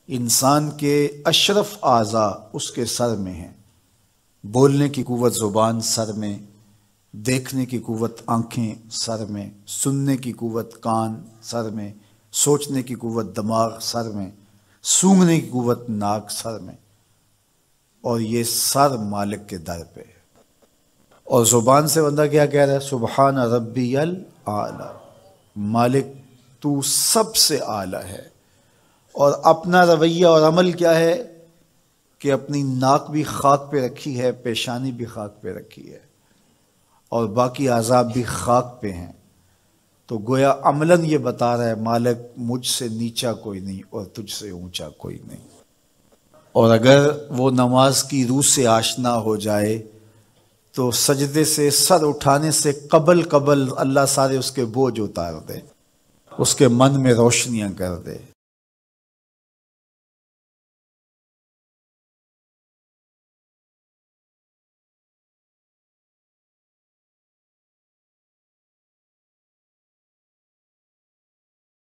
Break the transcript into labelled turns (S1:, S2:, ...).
S1: انسان کے اشرف اعضاء اس کے سر میں ہیں۔ بولنے کی قوت زبان سر میں، دیکھنے کی قوت آنکھیں سر میں، سننے کی قوت کان سر میں، سوچنے کی قوت دماغ سر میں، سونگھنے کی قوت ناک سر میں، اور یہ سر مالک کے در پہ ہے۔ اور زبان سے بندہ کیا کہہ رہا ہے؟ سبحان ربی الاعلی، مالک تو سب سے اعلیٰ ہے۔ اور اپنا رویہ اور عمل کیا ہے کہ اپنی ناک بھی خاک پہ رکھی ہے، پیشانی بھی خاک پہ رکھی ہے، اور باقی اعضاء بھی خاک پہ ہیں۔ تو گویا عملاً یہ بتا رہا ہے مالک مجھ سے نیچا کوئی نہیں اور تجھ سے اونچا کوئی نہیں۔ اور اگر وہ نماز کی روح سے آشنا ہو جائے تو سجدے سے سر اٹھانے سے قبل اللہ سارے اس کے بوجھ اتار دے، اس کے من میں روشنیاں کر دے۔